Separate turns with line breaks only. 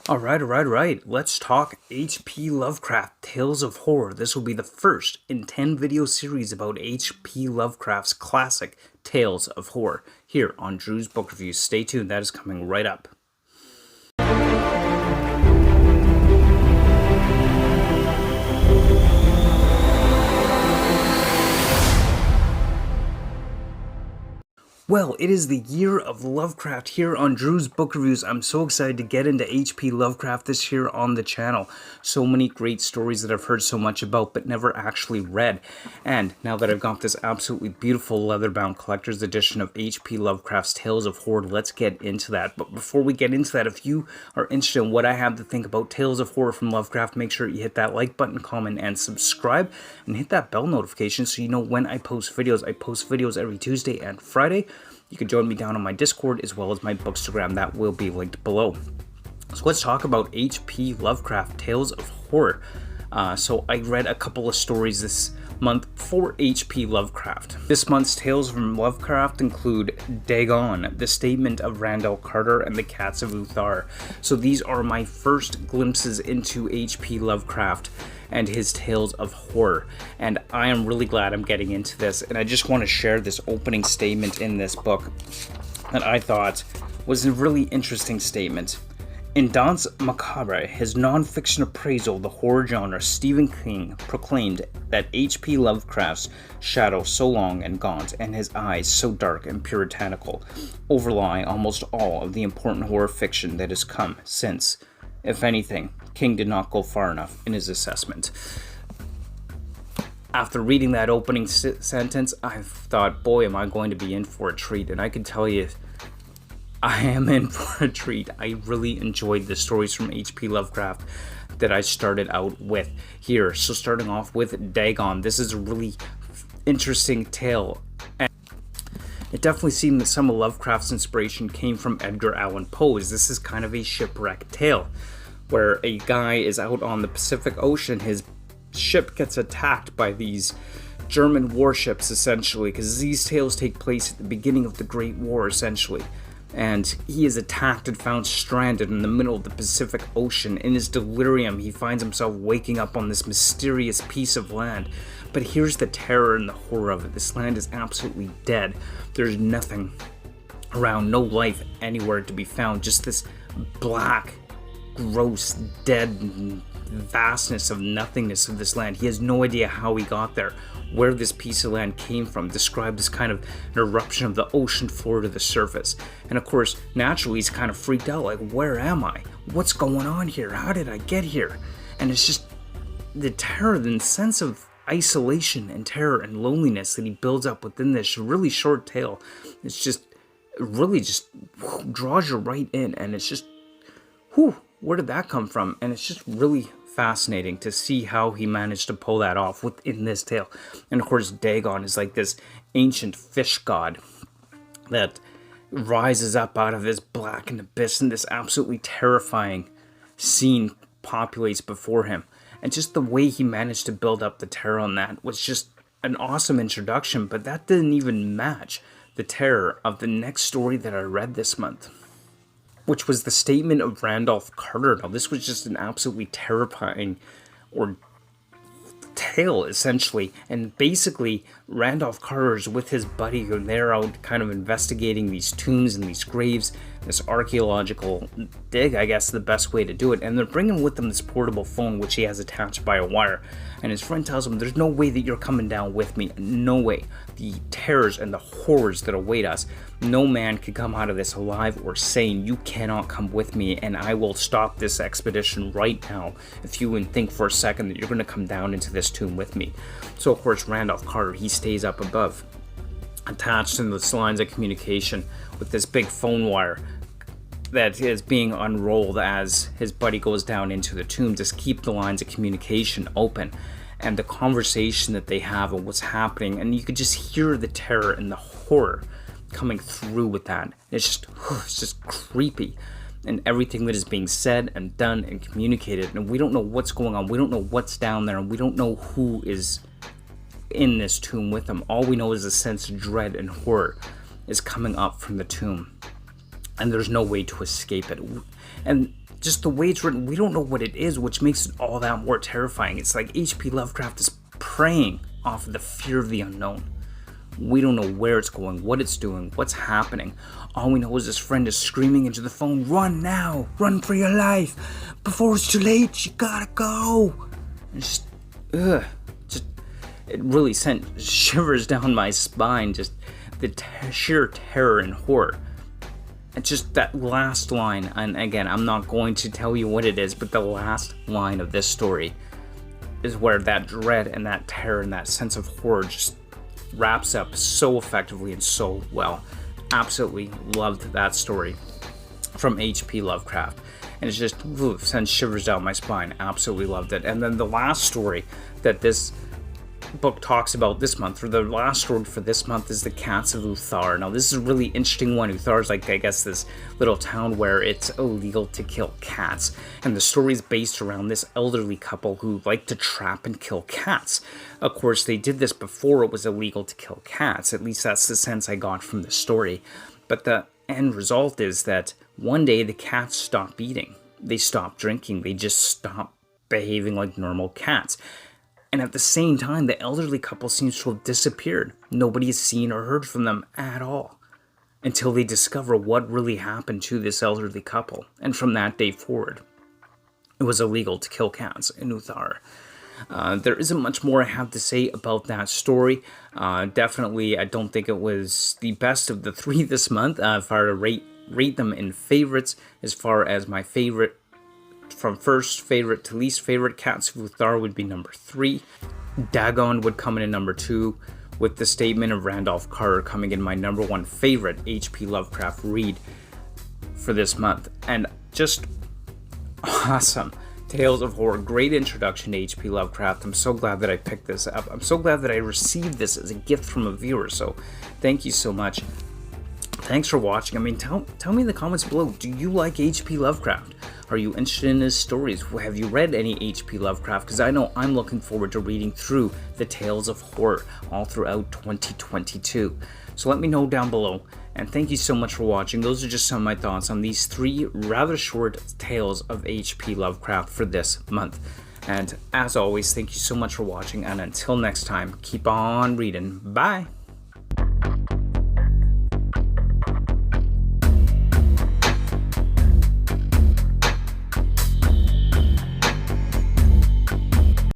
Alright. Let's talk HP Lovecraft Tales of Horror. This will be the first in 10 video series about HP Lovecraft's classic Tales of Horror here on Drew's Book Reviews. Stay tuned, that is coming right up. Well, it is the year of Lovecraft here on Drew's Book Reviews. I'm so excited to get into HP Lovecraft this year on the channel. So many great stories that I've heard so much about but never actually read. And now that I've got this absolutely beautiful leather-bound collector's edition of HP Lovecraft's Tales of Horror, let's get into that. But before we get into that, if you are interested in what I have to think about Tales of Horror from Lovecraft, make sure you hit that like button, comment, and subscribe. And hit that bell notification so you know when I post videos. I post videos every Tuesday and Friday. You can join me down on my Discord as well as my Bookstagram. That will be linked below. So let's talk about HP Lovecraft Tales of Horror. So I read a couple of stories this month for HP Lovecraft. This month's tales from Lovecraft include Dagon, The Statement of Randolph Carter, and the Cats of Uthar. So these are my first glimpses into HP Lovecraft and his tales of horror, and I am really glad I'm getting into this. And I just want to share this opening statement in this book that I thought was a really interesting statement. In Danse Macabre, his non-fiction appraisal of the horror genre, Stephen King proclaimed that H.P. Lovecraft's shadow so long and gaunt, and his eyes so dark and puritanical, overlie almost all of the important horror fiction that has come since. If anything, King did not go far enough in his assessment. After reading that opening sentence, I thought, boy, am I going to be in for a treat, and I can tell you, I am in for a treat. I really enjoyed the stories from H.P. Lovecraft that I started out with here. So starting off with Dagon, this is a really interesting tale. And it definitely seemed that some of Lovecraft's inspiration came from Edgar Allan Poe's. This is kind of a shipwreck tale where a guy is out on the Pacific Ocean. His ship gets attacked by these German warships, essentially, because these tales take place at the beginning of the Great War, essentially. And he is attacked and found stranded in the middle of the Pacific Ocean. In his delirium, he finds himself waking up on this mysterious piece of land. But here's the terror and the horror of it. This land is absolutely dead. There's nothing around, no life anywhere to be found. Just this black, gross, dead vastness of nothingness of this land. He has no idea how he got there, where this piece of land came from, described as kind of an eruption of the ocean floor to the surface. And of course, naturally, he's kind of freaked out, like, where am I? What's going on here? How did I get here? And it's just the terror, the sense of isolation and terror and loneliness that he builds up within this really short tale. It's just, really just draws you right in, and it's just, where did that come from? And it's just really fascinating to see how he managed to pull that off within this tale. And of course, Dagon is like this ancient fish god that rises up out of this blackened abyss, and this absolutely terrifying scene populates before him. And just the way he managed to build up the terror on that was just an awesome introduction, but that didn't even match the terror of the next story that I read this month, which was The Statement of Randolph Carter. Now, this was just an absolutely terrifying tale, essentially. And basically, Randolph Carter's with his buddy, and they're out kind of investigating these tombs and these graves, this archaeological dig, I guess, the best way to do it. And they're bringing with them this portable phone, which he has attached by a wire. And his friend tells him, there's no way that you're coming down with me. No way. The terrors and the horrors that await us. No man can come out of this alive or sane. You cannot come with me, and I will stop this expedition right now if you would think for a second that you're going to come down into this tomb with me. So, of course, Randolph Carter, he stays up above, attached to the lines of communication with this big phone wire that is being unrolled as his buddy goes down into the tomb to keep the lines of communication open. And the conversation that they have and what's happening, and you could just hear the terror and the horror coming through with that. It's just creepy, and everything that is being said and done and communicated, and we don't know what's going on, we don't know what's down there, and we don't know who is in this tomb with them. All we know is a sense of dread and horror is coming up from the tomb, and there's no way to escape it. And just the way it's written, we don't know what it is, which makes it all that more terrifying. It's like HP Lovecraft is preying off of the fear of the unknown. We don't know where it's going, what it's doing, what's happening. All we know is his friend is screaming into the phone, "Run now! Run for your life! Before it's too late, you gotta go!" And just, it really sent shivers down my spine, just the sheer terror and horror. And just that last line, and again, I'm not going to tell you what it is, but the last line of this story is where that dread and that terror and that sense of horror just wraps up so effectively and so well. Absolutely loved that story from HP Lovecraft. And it just sends shivers down my spine. Absolutely loved it. And then the last story that this book talks about this month, or the last story for this month, is the Cats of Uthar. Now this is a really interesting one. Uthar is like, I guess, this little town where it's illegal to kill cats, and the story is based around this elderly couple who like to trap and kill cats. Of course, they did this before it was illegal to kill cats. At least that's the sense I got from the story. But the end result is that one day the cats stopped eating, they stopped drinking, they just stopped behaving like normal cats. And at the same time, the elderly couple seems to have disappeared. Nobody has seen or heard from them at all until they discover what really happened to this elderly couple. And from that day forward, it was illegal to kill cats in Ulthar. There isn't much more I have to say about that story. Definitely, I don't think it was the best of the three this month. If I were to rate them in favorites, as far as my favorite, from first favorite to least favorite, Cats of Uthar would be number 3. Dagon would come in at number 2, with The Statement of Randolph Carter coming in my number 1 favorite HP Lovecraft read for this month. And just awesome tales of horror. Great introduction to HP Lovecraft. I'm so glad that I picked this up. I'm so glad that I received this as a gift from a viewer. So thank you so much. Thanks for watching. I mean, tell me in the comments below, do you like HP Lovecraft? Are you interested in his stories? Have you read any HP Lovecraft? Because I know I'm looking forward to reading through the tales of horror all throughout 2022. So let me know down below. And thank you so much for watching. Those are just some of my thoughts on these 3 rather short tales of HP Lovecraft for this month. And as always, thank you so much for watching. And until next time, keep on reading. Bye!